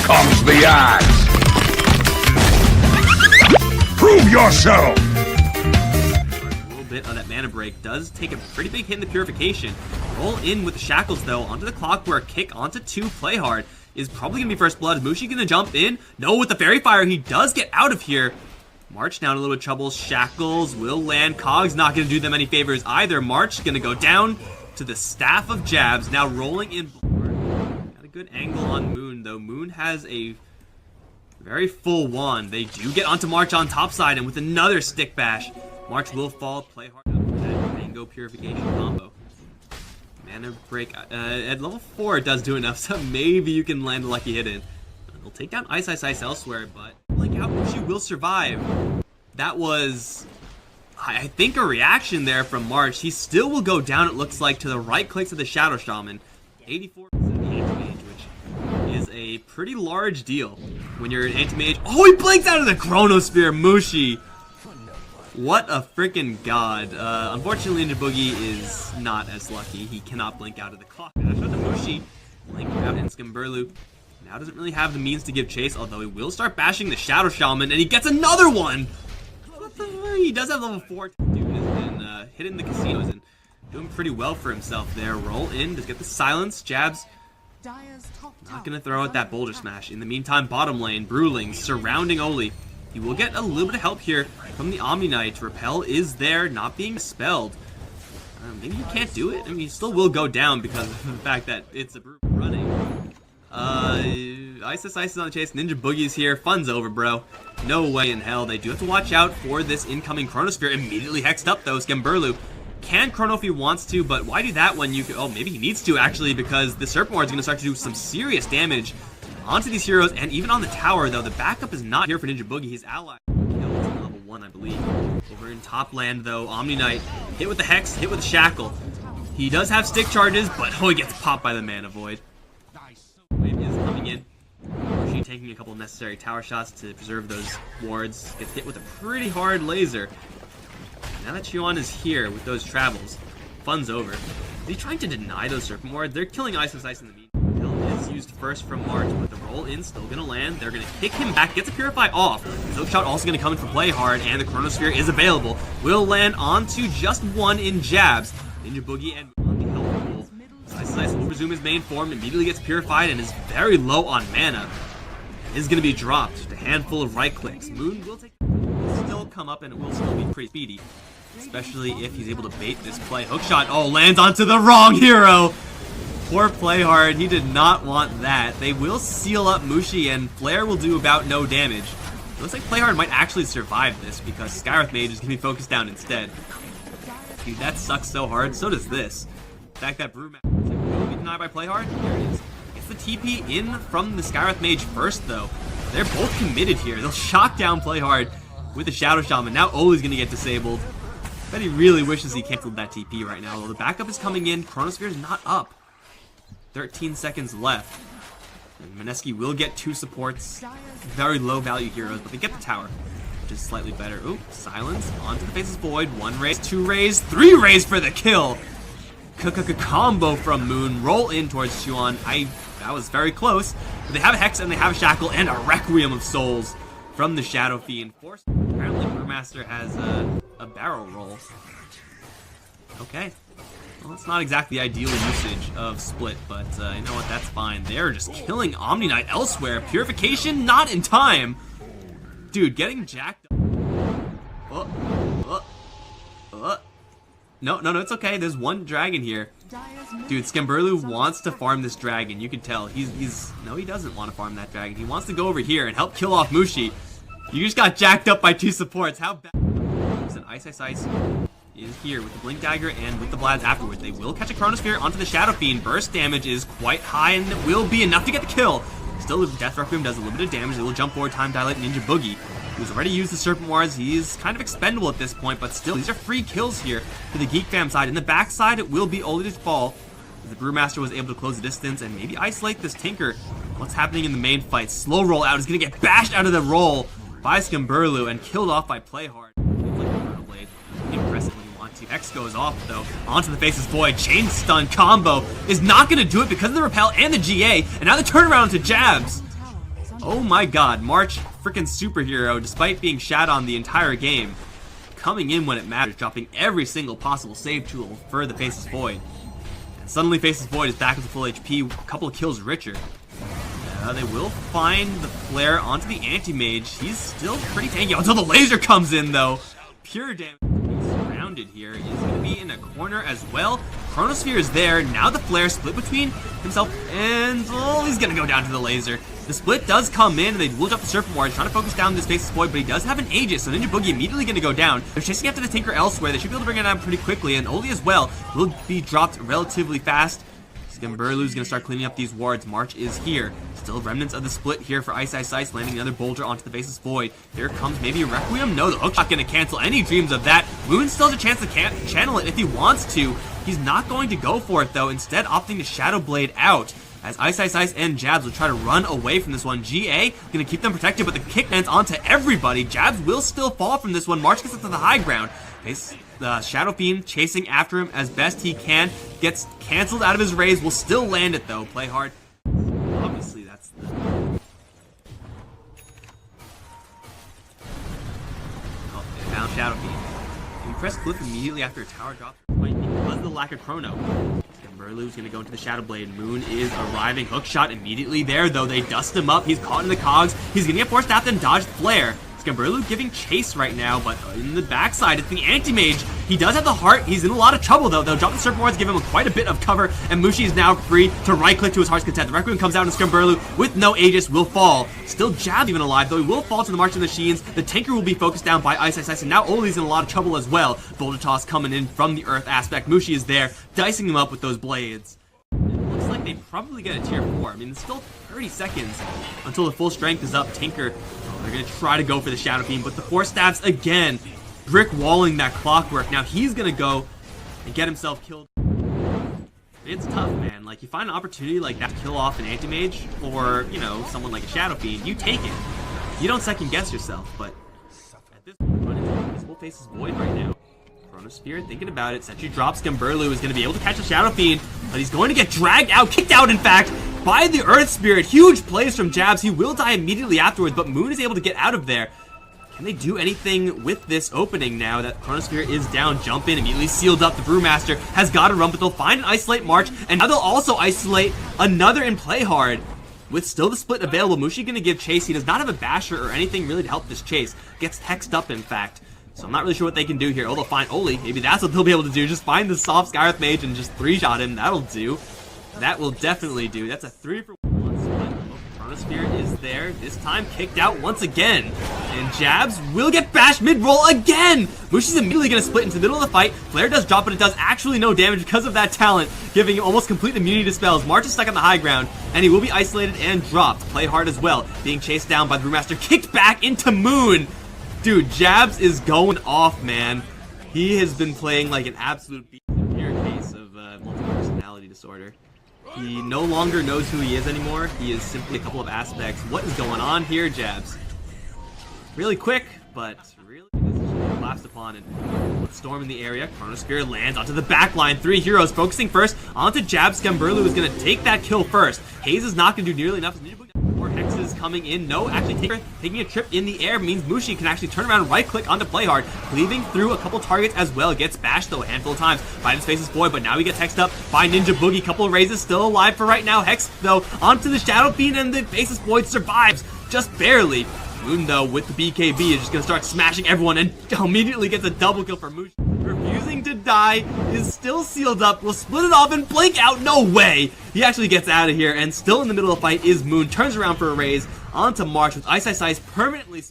comes the axe! Prove yourself! A little bit of that mana break does take a pretty big hit in the purification. Roll in with the shackles though, onto the clockwork, kick onto 2, play hard. Is probably gonna be first blood. Is Mushi gonna jump in? No, with the fairy fire, he does get out of here. March now in a little bit of trouble. Shackles will land. Cog's not gonna do them any favors either. March gonna go down to the staff of jabs. Now rolling in. Got a good angle on Moon though. Moon has a very full wand. They do get onto March on top side, and with another stick bash, March will fall. Play hard after that mango purification combo. Mana break at level 4 it does do enough, so maybe you can land a lucky hit in. They'll take down Ice elsewhere, but Blink Out Mushi will survive. That was, I think, a reaction there from March. He still will go down, it looks like, to the right clicks of the Shadow Shaman. 84% anti-mage, which is a pretty large deal when you're an anti-mage. Oh, he blinks out of the Chronosphere, Mushi! What a freaking god. Unfortunately, Ninja Boogie is not as lucky. He cannot blink out of the clock. Dash out to Mushi. Blink out in Skimberlu. Now doesn't really have the means to give chase, although he will start bashing the Shadow Shaman, and he gets another one! He does have level 4. Dude has been hitting the casinos and doing pretty well for himself there. Roll in to get the silence. Jabs. Not gonna throw out that Boulder Smash. In the meantime, bottom lane, Brewling surrounding Oli. He will get a little bit of help here from the Omni Knight. Repel is there, not being spelled. Maybe he can't do it. I mean, he still will go down because of the fact that it's a Brew running. Ice is on the chase. Ninja Boogie's here. Fun's over, bro. No way in hell. They do have to watch out for this incoming Chronosphere. Immediately hexed up, though. Skimberlu can Chrono if he wants to, but why do that when you could... Oh, maybe he needs to, actually, because the Serpent Ward's going to start to do some serious damage onto these heroes, and even on the tower, though. The backup is not here for Ninja Boogie. His ally killed at level 1, I believe. Over in top land, though, Omni Knight hit with the Hex, hit with the Shackle. He does have stick charges, but oh, he gets popped by the Mana Void. Wave is coming in. She taking a couple of necessary tower shots to preserve those wards. Gets hit with a pretty hard laser. Now that Chuan is here with those travels, fun's over. Is he trying to deny those Serpent Wards? They're killing Ice in the meantime. Is used first from March, but the roll in still gonna land. They're gonna kick him back, gets a Purify off. Silk Shot also gonna come in for play hard, and the Chronosphere is available. Will land onto just 1 in jabs. Ninja Boogie and on the health pool. Ice will resume his main form, immediately gets purified, and is very low on mana. Is gonna be dropped. Just a handful of right clicks. Moon will still come up, and it will still be pretty speedy, especially if he's able to bait this play. Hookshot, oh, lands onto the wrong hero. Poor Playhard, he did not want that. They will seal up Mushi, and Flare will do about no damage. It looks like Playhard might actually survive this, because Skywrath Mage is going to be focused down instead. Dude, that sucks so hard. So does this. The fact that Brewmaster will be denied by Playhard. There it is. Gets the TP in from the Skywrath Mage first, though. They're both committed here. They'll shock down Playhard with the Shadow Shaman. Now Oli's going to get disabled. I bet he really wishes he canceled that TP right now. Although the backup is coming in. Chronosphere is not up. 13 seconds left. And Mineski will get 2 supports. Very low value heroes, but they get the tower, which is slightly better. Ooh, silence. Onto the Faceless Void. 1 raise, 2 raise, 3 raise for the kill. Combo from Moon. Roll in towards Chuan. That was very close. But they have a Hex and they have a Shackle and a Requiem of Souls from the Shadow Fiend. Apparently Brewmaster has a barrel roll. Okay. Well, it's not exactly the ideal usage of Split, but you know what, that's fine. They're just killing Omni Knight elsewhere. Purification, not in time. Dude, getting jacked up. No, it's okay. There's 1 dragon here. Dude, Skimberlu wants to farm this dragon. You can tell. No, he doesn't want to farm that dragon. He wants to go over here and help kill off Mushi. You just got jacked up by 2 supports. How bad? There's an Ice is here with the Blink Dagger and with the Blads afterwards. They will catch a Chronosphere onto the Shadow Fiend. Burst damage is quite high, and it will be enough to get the kill. Still, the Death Requiem does a little bit of damage. They will jump forward, time dilate Ninja Boogie, who's already used the Serpent Wards. He is kind of expendable at this point, but still, these are free kills here for the Geek Fam side. In the back side, it will be Oli to fall. The Brewmaster was able to close the distance and maybe isolate this Tinker. What's happening in the main fight? Slow roll out. He's going to get bashed out of the roll by Skimberlu and killed off by Playhard. Impressive when you want to. X goes off, though, onto the Faceless Void. Chain Stun combo is not going to do it because of the Repel and the GA, and now the turnaround to jabs. Oh my god, March, freaking superhero, despite being shat on the entire game, coming in when it matters, dropping every single possible save tool for the Faceless Void. And suddenly Faceless Void is back with full HP, a couple of kills richer. They will find the flare onto the anti-mage. He's still pretty tanky until the laser comes in, though. Pure damage. He's surrounded here. He's going to be in a corner as well. Chronosphere is there. Now the flare split between himself and... oh, he's going to go down to the laser. The split does come in, and they will drop the Serpent Ward. He's trying to focus down this Faceless Void, but he does have an Aegis, so Ninja Boogie immediately going to go down. They're chasing after the Tinker elsewhere. They should be able to bring it down pretty quickly, and Oli as well will be dropped relatively fast. Skimberlu's going to start cleaning up these wards. March is here. Still remnants of the split here for Ice, landing another Boulder onto the Faceless Void. Here comes maybe a Requiem. No, the hookshot going to cancel any dreams of that. Moon still has a chance to channel it if he wants to. He's not going to go for it, though, instead opting to Shadow Blade out. As Ice and Jabs will try to run away from this one. GA going to keep them protected, but the kick lands onto everybody. Jabs will still fall from this one. March gets up to the high ground. The Shadow Fiend chasing after him as best he can. Gets canceled out of his raise. Will still land it, though. Play hard. Obviously, that's the... oh, they found Shadow Fiend. You press cliff immediately after a tower drop. Because of the lack of chrono. Skimberlu's going to go into the Shadow Blade. Moon is arriving. Hookshot immediately there, though. They dust him up. He's caught in the cogs. He's going to get forced out and dodge Flare. Skimberlu giving chase right now, but in the backside, it's the Anti-Mage. He does have the heart. He's in a lot of trouble, though. They'll drop the Serpent Wards, give him quite a bit of cover, and Mushi is now free to right-click to his heart's content. The Requiem comes out, and Skimberlu, with no Aegis, will fall. Still Jab even alive, though he will fall to the March of the Machines. The Tinker will be focused down by Ice, and now Oli's in a lot of trouble as well. Boulder Toss coming in from the Earth aspect. Mushi is there, dicing him up with those blades. It looks like they probably get a tier 4. I mean, it's still 30 seconds until the full strength is up. Tinker, they're going to try to go for the Shadow Beam, but the Force Staffs again, brick walling that clockwork. Now he's going to go and get himself killed. It's tough, man. Like, you find an opportunity like that to kill off an Anti-Mage or, you know, someone like a Shadow Fiend, you take it. You don't second guess yourself, but at this point, this whole Faceless Void right now. Chronosphere, thinking about it, Sentry drops. Skimberlu is going to be able to catch the Shadow Fiend, but he's going to get dragged out, kicked out, in fact, by the Earth Spirit. Huge plays from Jabs. He will die immediately afterwards, but Moon is able to get out of there. Can they do anything with this opening now that Chronosphere is down? Jump in, immediately sealed up. The Brewmaster has got to run, but they'll find an Isolate March, and now they'll also isolate another in Play Hard. With still the split available, Mushi going to give chase. He does not have a basher or anything really to help this chase. Gets hexed up, in fact. So I'm not really sure what they can do here. Oh, they'll find Oli. Maybe that's what they'll be able to do. Just find the soft Skyreth Mage and just 3-shot him. That'll do. That will definitely do. That's a 3-for-1 split. Chronosphere is there. This time kicked out once again. And Jabs will get bashed mid-roll again. Mushi's immediately going to split into the middle of the fight. Flare does drop, but it does actually no damage because of that talent, giving him almost complete immunity to spells. March is stuck on the high ground, and he will be isolated and dropped. Play hard as well. Being chased down by the Brewmaster. Kicked back into Moon. Dude, Jabs is going off, man. He has been playing like an absolute beast. Severe case of multiple personality disorder. He no longer knows who he is anymore. He is simply a couple of aspects. What is going on here, Jabs? Really quick, but really collapsed upon and with Storm in the area. Chronosphere lands onto the back line. 3 heroes focusing first onto Jabs. Skimberlu is going to take that kill first. Haze is not going to do nearly enough. More hexes coming in. No, actually taking a trip in the air means Mushi can actually turn around, right click onto Play Hard, cleaving through a couple targets as well. Gets bashed though a handful of times by this Faceless Void, but now he gets hexed up by Ninja Boogie. Couple of raises still alive for right now. Hex though onto the Shadow Fiend, and the Faceless Void survives just barely. Moon though with the BKB is just gonna start smashing everyone and immediately gets a double kill for Mushi. Refusing to die, is still sealed up, will split it off and blink out. No way! He actually gets out of here, and still in the middle of the fight is Moon. Turns around for a raise onto March with Ice permanently